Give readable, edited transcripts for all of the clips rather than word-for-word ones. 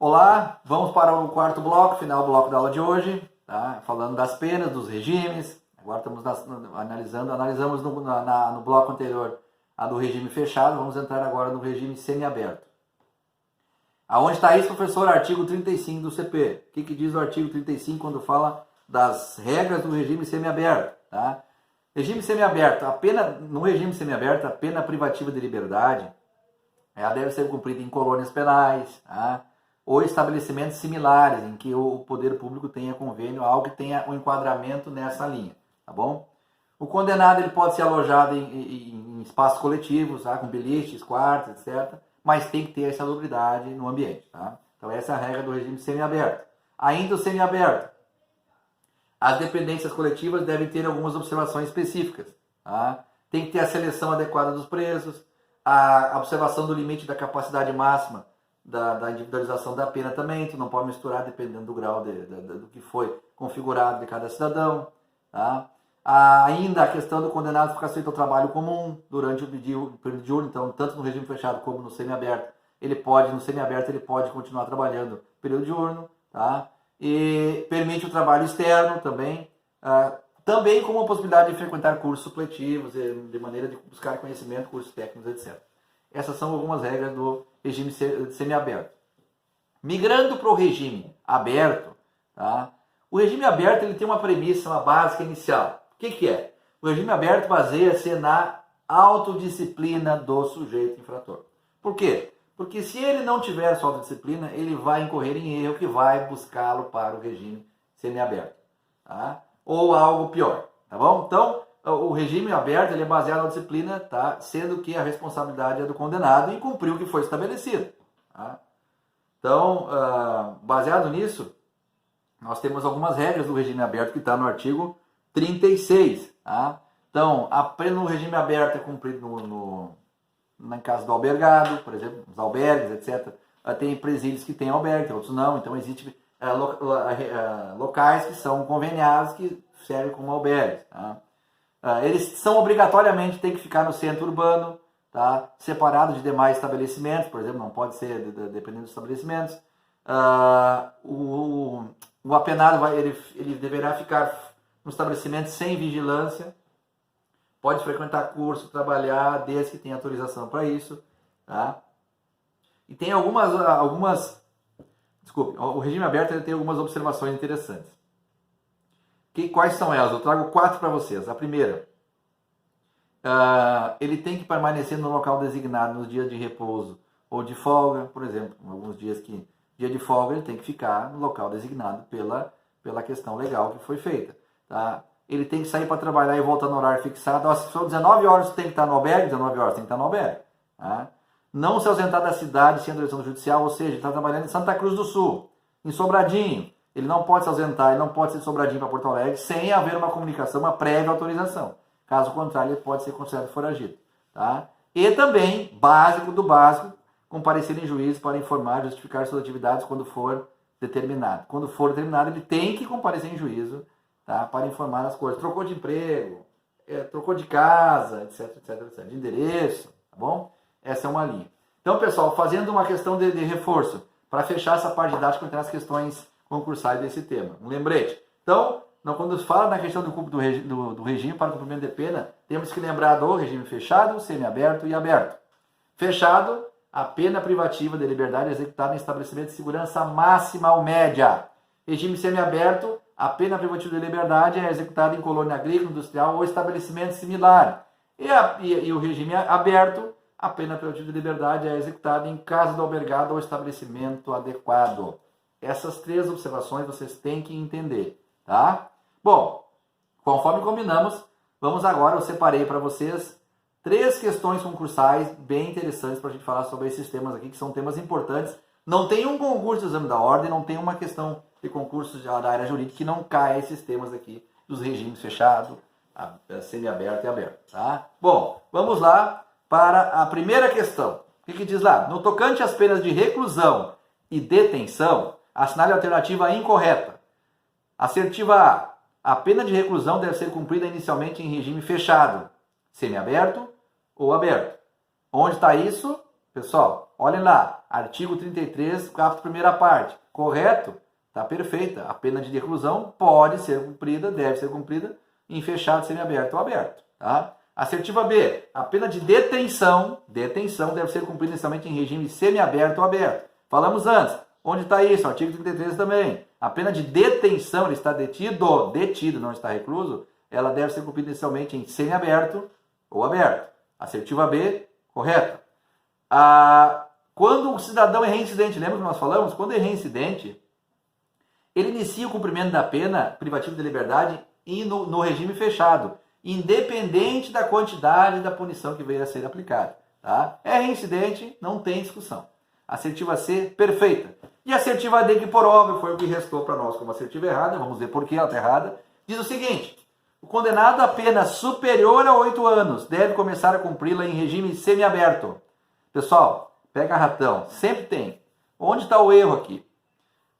Olá, vamos para o quarto bloco, final bloco da aula de hoje, tá? Falando das penas, dos regimes. Agora estamos analisamos no bloco anterior a do regime fechado, vamos entrar agora no regime semiaberto. Aonde está isso, professor? Artigo 35 do CP. O que diz o artigo 35 quando fala das regras do regime semiaberto? Tá? Regime semiaberto, no regime semiaberto, a pena privativa de liberdade ela deve ser cumprida em colônias penais, tá? Ou estabelecimentos similares, em que o poder público tenha convênio, algo que tenha um enquadramento nessa linha, tá bom? O condenado ele pode ser alojado em espaços coletivos, tá? Com beliches, quartos, etc., mas tem que ter essa salubridade no ambiente, tá? Então essa é a regra do regime semiaberto. Ainda o semiaberto, as dependências coletivas devem ter algumas observações específicas, tá? Tem que ter a seleção adequada dos presos, a observação do limite da capacidade máxima da individualização da pena também, tu não pode misturar dependendo do grau do que foi configurado de cada cidadão. Tá? Ainda a questão do condenado ficar sujeito ao trabalho comum durante o período diurno, então tanto no regime fechado como no semiaberto, no semiaberto ele pode continuar trabalhando no período diurno, tá? E permite o trabalho externo também, também com a possibilidade de frequentar cursos supletivos, de maneira de buscar conhecimento, cursos técnicos, etc. Essas são algumas regras do regime semiaberto. Migrando para o regime aberto, tá? O regime aberto ele tem uma premissa, uma básica inicial. O que é? O regime aberto baseia-se na autodisciplina do sujeito infrator. Por quê? Porque se ele não tiver sua autodisciplina, ele vai incorrer em erro que vai buscá-lo para o regime semiaberto. Tá? Ou algo pior, tá bom? Então, o regime aberto ele é baseado na disciplina, tá? Sendo que a responsabilidade é do condenado em cumprir o que foi estabelecido. Tá? Então, baseado nisso, nós temos algumas regras do regime aberto que está no artigo 36. Tá? Então, a pena no regime aberto é cumprido no caso do albergado, por exemplo, os albergues, etc. Tem presídios que têm albergue, outros não. Então, existem locais que são conveniados que servem como albergues. Tá? Eles são obrigatoriamente, tem que ficar no centro urbano, tá? Separado de demais estabelecimentos, por exemplo, não pode ser dependendo dos estabelecimentos. O apenado ele deverá ficar no estabelecimento sem vigilância, pode frequentar curso, trabalhar, desde que tenha autorização para isso. Tá? E tem o regime aberto ele tem algumas observações interessantes. Quais são elas? Eu trago 4 para vocês. A primeira, ele tem que permanecer no local designado nos dias de repouso ou de folga, por exemplo. Alguns dias dia de folga ele tem que ficar no local designado pela questão legal que foi feita. Tá? Ele tem que sair para trabalhar e voltar no horário fixado. Se for 19 horas, tem que estar no albergue, 19 horas tem que estar no albergue. Tá? Não se ausentar da cidade sem autorização judicial, ou seja, ele está trabalhando em Santa Cruz do Sul, em Sobradinho. Ele não pode se ausentar, ele não pode ser de Sobradinho para Porto Alegre sem haver uma comunicação, uma prévia autorização. Caso contrário, ele pode ser considerado foragido. Tá? E também, básico do básico, comparecer em juízo para informar e justificar suas atividades quando for determinado. Quando for determinado, ele tem que comparecer em juízo, tá? Para informar as coisas. Trocou de emprego, trocou de casa, etc, de endereço, tá bom? Essa é uma linha. Então, pessoal, fazendo uma questão de reforço, para fechar essa parte didática, tem as questões concursais desse tema. Um lembrete. Então, quando fala na questão do regime para cumprimento de pena, temos que lembrar do regime fechado, semiaberto e aberto. Fechado, a pena privativa de liberdade é executada em estabelecimento de segurança máxima ou média. Regime semiaberto, a pena privativa de liberdade é executada em colônia agrícola, industrial ou estabelecimento similar. E o regime aberto, a pena privativa de liberdade é executada em casa do albergado ou estabelecimento adequado. Essas 3 observações vocês têm que entender, tá? Bom, conforme combinamos, vamos agora, eu separei para vocês 3 questões concursais bem interessantes para a gente falar sobre esses temas aqui, que são temas importantes. Não tem um concurso de exame da ordem, não tem uma questão de concurso da área jurídica que não caia esses temas aqui dos regimes fechado, semiaberto e aberto, tá? Bom, vamos lá para a primeira questão. O que diz lá? No tocante às penas de reclusão e detenção, assinale a alternativa incorreta. Assertiva A. A pena de reclusão deve ser cumprida inicialmente em regime fechado, semiaberto ou aberto. Onde está isso? Pessoal, olhem lá, artigo 33, caput primeira parte, correto? Está perfeita. A pena de reclusão pode ser cumprida, deve ser cumprida em fechado, semiaberto ou aberto. Tá? Assertiva B, a pena de detenção deve ser cumprida inicialmente em regime semiaberto ou aberto. Falamos antes, onde está isso? Artigo 33 também. A pena de detenção, ele está detido, não está recluso, ela deve ser cumprida inicialmente em semiaberto ou aberto. Assertiva B, correta. Quando o cidadão é reincidente, lembra que nós falamos? Quando é reincidente, ele inicia o cumprimento da pena privativa de liberdade no regime fechado, independente da quantidade da punição que venha a ser aplicada. Tá? É reincidente, não tem discussão. Assertiva C, perfeita. E a assertiva D, que por óbvio foi o que restou para nós como assertiva errada, vamos ver por que ela está errada, diz o seguinte: o condenado a pena superior a 8 anos deve começar a cumpri-la em regime semiaberto. Pessoal, pega ratão, sempre tem. Onde está o erro aqui?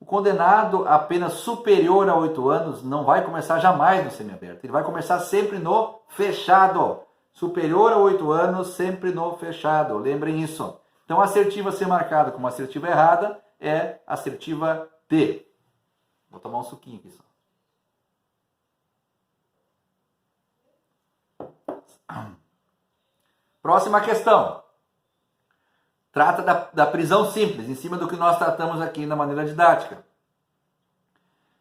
O condenado a pena superior a 8 anos não vai começar jamais no semiaberto. Ele vai começar sempre no fechado. Superior a 8 anos, sempre no fechado. Lembrem isso. Então, a assertiva a ser marcada como assertiva errada é assertiva D. Vou tomar um suquinho aqui só. Próxima questão. Trata da prisão simples, em cima do que nós tratamos aqui na maneira didática.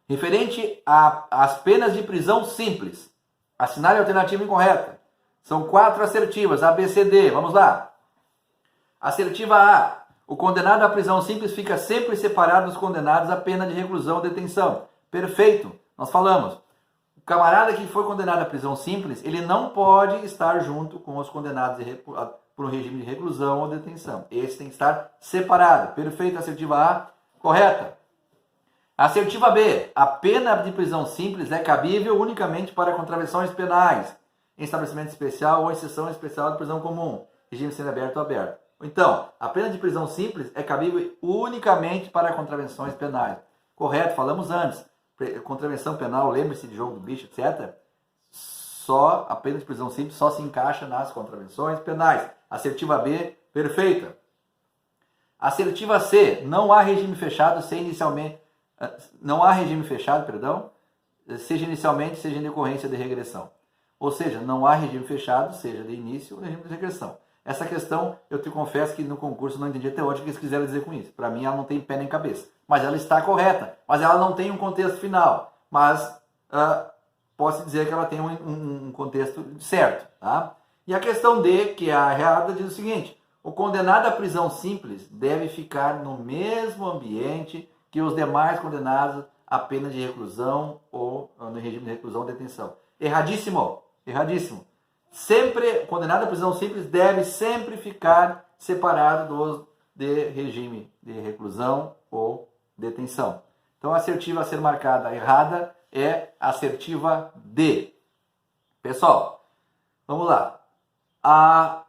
Referente às penas de prisão simples, assinale a alternativa incorreta. São 4 assertivas, A, B, C, D. Vamos lá. Assertiva A. O condenado à prisão simples fica sempre separado dos condenados à pena de reclusão ou detenção. Perfeito. Nós falamos. O camarada que foi condenado à prisão simples, ele não pode estar junto com os condenados por um regime de reclusão ou detenção. Esse tem que estar separado. Perfeito, assertiva A, correta. Assertiva B, a pena de prisão simples é cabível unicamente para contravenções penais, em estabelecimento especial ou em sessão especial de prisão comum, regime semiaberto ou aberto. Então, a pena de prisão simples é cabível unicamente para contravenções penais. Correto, falamos antes. Contravenção penal, lembre-se de jogo do bicho, etc. Só a pena de prisão simples só se encaixa nas contravenções penais. Assertiva B, perfeita. Assertiva C, não há regime fechado, seja inicialmente, seja em decorrência de regressão. Ou seja, não há regime fechado, seja de início ou regime de regressão. Essa questão, eu te confesso que no concurso não entendi até hoje o que eles quiseram dizer com isso. Para mim, ela não tem pé nem cabeça. Mas ela está correta. Mas ela não tem um contexto final. Mas posso dizer que ela tem um contexto certo. Tá? E a questão D, que é a errada, diz o seguinte: o condenado à prisão simples deve ficar no mesmo ambiente que os demais condenados à pena de reclusão ou no regime de reclusão ou detenção. Erradíssimo. Erradíssimo. Sempre, condenado à prisão simples deve sempre ficar separado dos de regime de reclusão ou detenção. Então, a assertiva a ser marcada errada é a assertiva D. Pessoal, vamos lá. A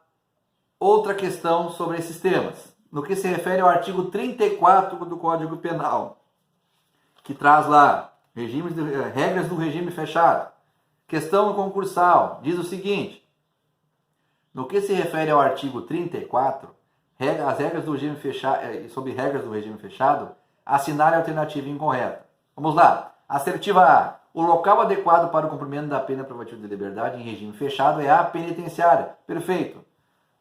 outra questão sobre esses temas. No que se refere ao artigo 34 do Código Penal, que traz lá regras do regime fechado. Questão concursal diz o seguinte: no que se refere ao artigo 34, as regras do regime fechado, sobre regras do regime fechado, assinale a alternativa incorreta. Vamos lá. Assertiva A. O local adequado para o cumprimento da pena privativa de liberdade em regime fechado é a penitenciária. Perfeito.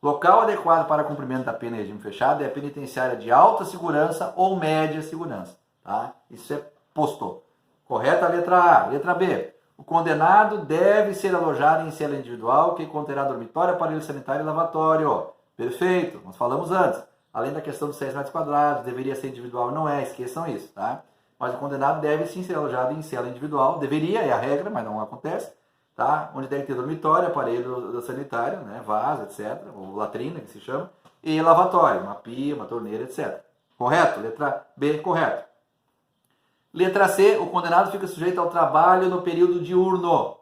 Local adequado para cumprimento da pena em regime fechado é a penitenciária de alta segurança ou média segurança. Tá? Isso é posto. Correta a letra A. Letra B. O condenado deve ser alojado em cela individual que conterá dormitório, aparelho sanitário e lavatório. Perfeito. Nós falamos antes. Além da questão dos 6 metros quadrados, deveria ser individual, não é. Esqueçam isso, tá? Mas o condenado deve sim ser alojado em cela individual. Deveria, é a regra, mas não acontece. Tá? Onde deve ter dormitório, aparelho sanitário, né? Vaso, etc. Ou latrina, que se chama. E lavatório, uma pia, uma torneira, etc. Correto? Letra B, correto. Letra C, o condenado fica sujeito ao trabalho no período diurno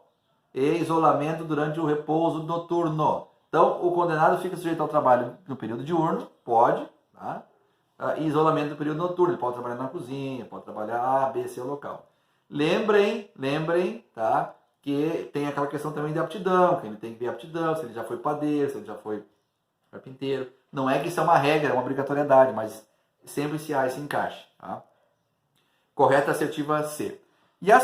e isolamento durante o repouso noturno. Então, o condenado fica sujeito ao trabalho no período diurno, pode, tá? E isolamento no período noturno. Ele pode trabalhar na cozinha, pode trabalhar A, B, C local. Lembrem, tá? Que tem aquela questão também de aptidão, que ele tem que ver aptidão, se ele já foi padeiro, se ele já foi carpinteiro. Não é que isso é uma regra, é uma obrigatoriedade, mas sempre se há esse encaixe. Tá? Correta assertiva C. E a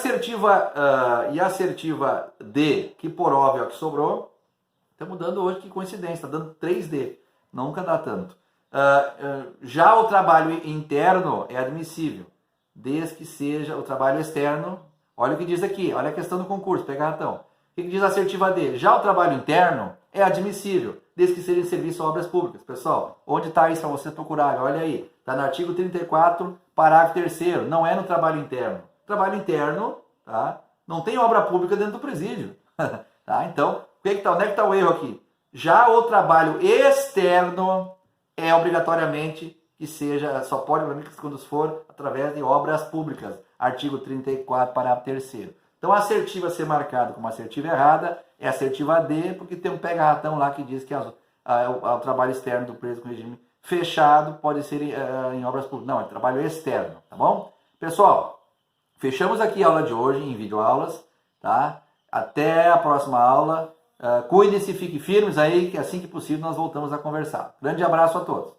assertiva D, que por óbvio é o que sobrou, estamos dando hoje, que coincidência, está dando 3D, nunca dá tanto. Já o trabalho interno é admissível, desde que seja o trabalho externo. Olha o que diz aqui, olha a questão do concurso, pega ratão. O que diz a assertiva D? Já o trabalho interno é admissível, desde que seja em serviço a obras públicas. Pessoal, onde está isso para vocês procurarem? Olha aí, está no artigo 34, parágrafo 3º, não é no trabalho interno. Trabalho interno, tá? Não tem obra pública dentro do presídio. Tá? Então, onde é que está o erro aqui? Já o trabalho externo é obrigatoriamente que seja, só pode, quando for através de obras públicas. Artigo 34, parágrafo 3º. Então, a assertiva a ser marcada como assertiva errada é a assertiva D, porque tem um pega-ratão lá que diz que o trabalho externo do preso com regime fechado pode ser em obras públicas. Não, é trabalho externo, tá bom? Pessoal, fechamos aqui a aula de hoje em videoaulas, tá? Até a próxima aula. Cuidem-se, fiquem firmes aí, que assim que possível nós voltamos a conversar. Grande abraço a todos.